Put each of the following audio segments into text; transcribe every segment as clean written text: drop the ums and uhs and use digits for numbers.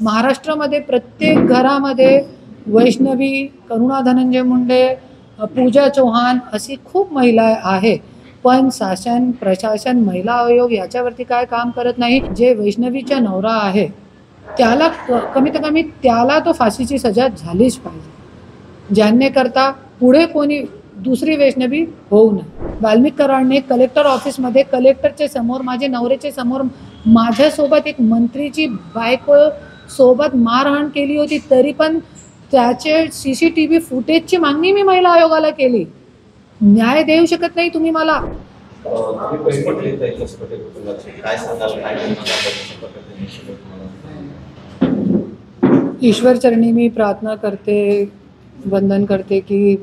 महाराष्ट्रामध्ये प्रत्येक घरामध्ये वैष्णवी, करुणा धनंजय मुंडे, पूजा चव्हाण अशी खूप महिला आहे, पण शासन प्रशासन महिला आयोग याच्यावरती काय काम करत नाही। जे वैष्णवीचा नवरा आहे त्याला कमीत कमी त्याला तो फाशीची सजा झालीच पाहिजे, ज्यांनी करता पुढे कोणी दुसरी वैष्णवी होऊ नये। वाल्मिक कराडने कलेक्टर ऑफिसमध्ये कलेक्टरचे समोर, माझे नवऱ्याचे समोर, माझ्यासोबत एक मंत्रीची बायको सोबत मारहाण केली होती, तरी पण त्याचे CCTV फुटेजची मागणी मी महिला आयोगाला केली। न्याय देऊ शकत नाही तुम्ही मला। ईश्वर चरणी मी प्रार्थना करते, वंदन करते की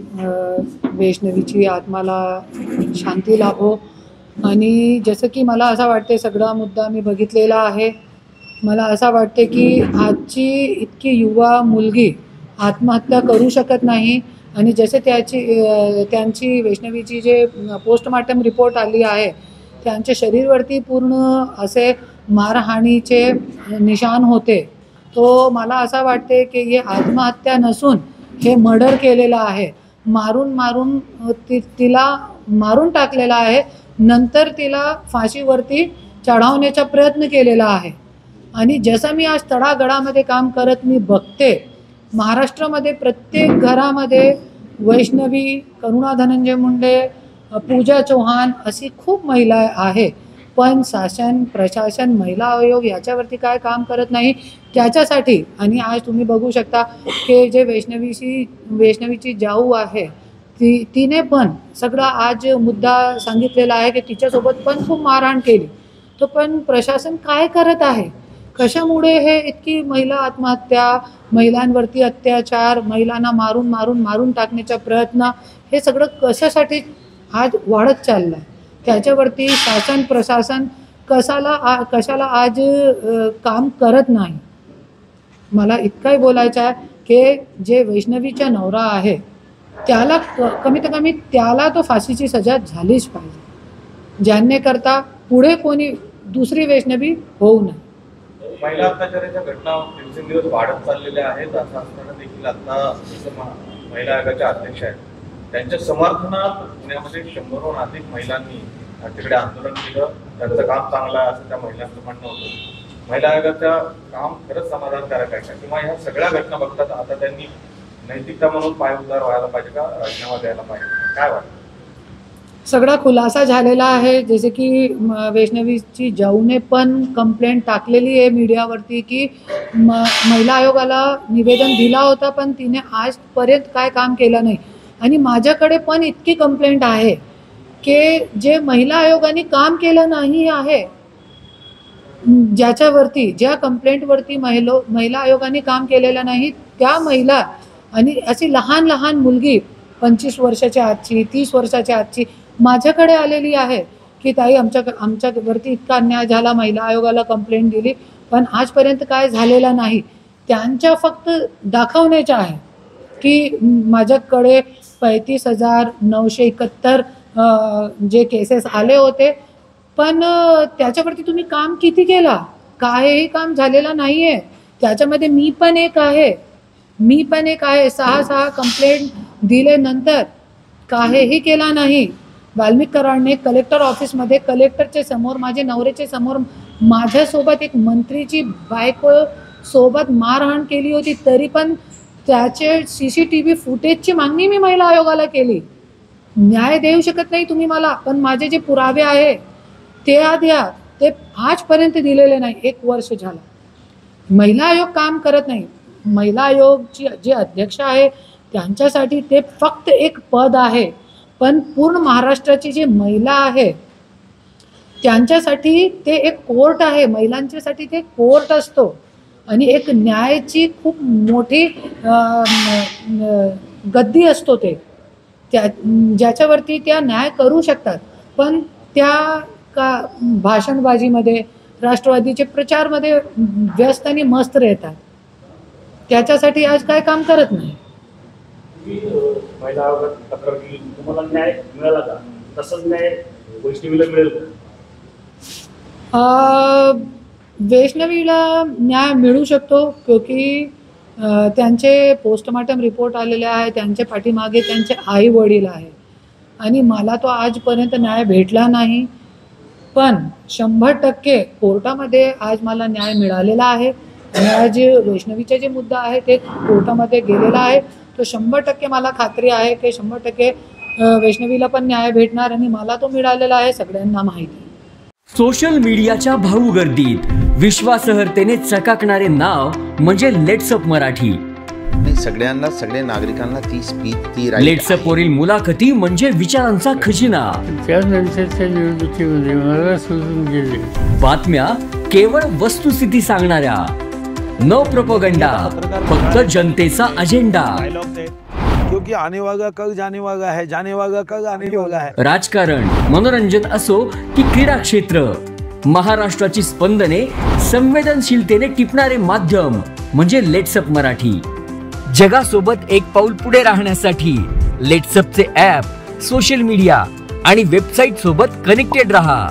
वैष्णवीची आत्माला शांती लाभो। आणि जसं की मला असं वाटते, सगळा मुद्दा मी बघितलेला आहे, मला असं वाटते की आजची इतकी युवा मुलगी आत्महत्या करू शकत नाही। आणि जसे त्यांची वैष्णवीची जे पोस्टमार्टम रिपोर्ट आली आहे, त्यांच्या शरीरवरती पूर्ण असे मारहाणीचे निशाण होते, तो मला असं वाटते की हे आत्महत्या नसून हे मर्डर केलेलं आहे। मारून तिला मारून टाकलेला आहे, नंतर तिला फाशीवरती चढवण्याचा प्रयत्न केलेला आहे। आणि जसं मी आज तळागाळामध्ये काम करत मी बघते, महाराष्ट्रामध्ये प्रत्येक घरामध्ये वैष्णवी, करुणा धनंजय मुंडे, पूजा चव्हाण अशी खूप महिला आहे, पण शासन प्रशासन महिला आयोग याच्यावरती काय काम करत नाही त्याच्यासाठी। आणि आज तुम्ही बघू शकता की जे वैष्णवीची जाऊ आहे तिने पण सगळा आज मुद्दा सांगितलेला आहे की तिच्यासोबत पण खूप मारहाण केली, तो पण प्रशासन काय करत आहे, कशामुळे हे इतकी महिला आत्महत्या, महिलांवरती अत्याचार, महिलांना मारून टाकण्याचा प्रयत्न, हे सगळं कशासाठी आज वाढत चाललं आहे, त्याच्यावरती शासन प्रशासन कशाला आज काम करत नाही। मला इतकंही बोलायचं आहे की जे वैष्णवीचा नवरा आहे त्याला कमीत कमी त्याला तो फाशीची सजा झालीच पाहिजे, ज्यांनी करता पुढे कोणी दुसरी वैष्णवी होऊ नये। महिला अत्याचाराच्या घटना दिवसेंदिवस वाढत चाललेल्या आहेत, असं असताना देखील आता महिला आयोगाच्या अध्यक्ष आहेत, त्यांच्या समर्थनात पुण्यामध्ये 100हून अधिक महिलांनी तिकडे आंदोलन केलं। त्यांचं काम चांगलं आहे असं त्या महिलांचं म्हणणं होतं। महिला आयोगाचं काम खरंच समाधानकारक आहे का, किंवा ह्या सगळ्या घटना बघतात आता त्यांनी नैतिकता म्हणून पायउतार व्हायला पाहिजे का, राजीनामा द्यायला पाहिजे, काय वाटतं? सगळा खुलासा झालेला आहे, जसे की वैष्णवीची जाऊने पण कंप्लेंट टाकलेली आहे मीडियावरती की महिला आयोगाला निवेदन दिला होता, पण तिने आजपर्यंत काय काम केलं नाही। आणि माझ्याकडे पण इतकी कंप्लेंट आहे की जे महिला आयोगाने काम केलं नाही आहे, ज्या कंप्लेंटवरती महिला आयोगाने काम केलेलं नाही, त्या महिला आणि अशी लहान लहान मुलगी 25 वर्षाच्या आजची, 30 वर्षाच्या आजची माझ्याकडे आलेली आहे की ताई आमच्यावरती इतका अन्याय झाला, महिला आयोगाला कंप्लेंट दिली, पण आजपर्यंत काय झालेला नाही। त्यांच्या फक्त दाखवण्याचं आहे की माझ्याकडे 35,971 जे केसेस आले होते, पण त्याच्यावरती तुम्ही काम किती केला, काहीही काम झालेलं नाही आहे। त्याच्यामध्ये मी पण एक आहे, 6 कंप्लेंट दिल्यानंतर काहीही केला नाही। वाल्मिक कराडने कलेक्टर ऑफिसमध्ये कलेक्टरचे समोर, माझे नवऱ्याचे समोर, माझ्यासोबत एक मंत्रीची बायको सोबत मारहाण केली होती, तरी पण त्याचे CCTV फुटेजची मागणी मी महिला आयोगाला केली। न्याय देऊ शकत नाही तुम्ही मला, पण माझे जे पुरावे आहे ते द्या, ते आजपर्यंत दिलेले नाही। 1 वर्ष झालं महिला आयोग काम करत नाही। महिला आयोगची जे अध्यक्ष आहे त्यांच्यासाठी ते फक्त एक पद आहे, पण पूर्ण महाराष्ट्राची जी महिला आहे त्यांच्यासाठी ते एक कोर्ट आहे, महिलांच्यासाठी ते कोर्ट असतो आणि एक न्यायाची खूप मोठी गद्दी असतो ते, ज्याच्यावरती त्या न्याय करू शकतात, पण त्या भाषणबाजीमध्ये, राष्ट्रवादीचे प्रचारमध्ये व्यस्त आणि मस्त राहतात, त्याच्यासाठी आज काय काम करत नाही। महिला आयोगात तक्रार केली, तुम्हाला न्याय मिळाला का? तसंच न्याय वैष्णवीला मिळेल का? वैष्णवीला न्याय मिळू शकतो क्योंकि त्यांचे पोस्टमॉर्टम रिपोर्ट आलेले आहे, त्यांच्या पाठीमागे त्यांचे आई वडील आहे आणि मला तो आजपर्यंत न्याय भेटला नाही. पण 100% कोर्टामध्ये आज मला न्याय मिळालेला आहे आणि आज वैष्णवीचा जे मुद्दा आहे ते कोर्टामध्ये गेलेला आहे. तो 100% मला खात्री आहे की 100% वैष्णवीला पण न्याय भेटणार आणि मला तो मिळालेला आहे, सगळ्यांना माहिती आहे. सोशल मीडियाच्या भाऊ गर्दीत विश्वासार्हतेने चकाकणारे नाव म्हणजे लेट्सअप मराठी. सगळ्यांना, सगळ्या नागरिकांना ती स्पीच, ती लेट्सअप वरील मुलाखती म्हणजे विचारांचा खजिना. त्यानंतरच्या निवडणुकीमध्ये मला सोडून गेले. बातम्या केवळ वस्तुस्थिती सांगणाऱ्या, न प्रोपगंडा, फक्त जनतेचा अजेंडा. क्योंकि आने वाला कल जाने वाला है, जाने वाला कल आने वाला है. राजकारण, मनोरंजन असो की क्रीडा क्षेत्र, महाराष्ट्राची स्पंदने संवेदनशीलतेने टिपणारे माध्यम म्हणजे लेट्सअप मराठी. जगासोबत एक पाऊल पुढे राहण्यासाठी लेट्सअपचे ॲप, सोशल मीडिया आणि वेबसाईट सोबत कनेक्टेड रहा.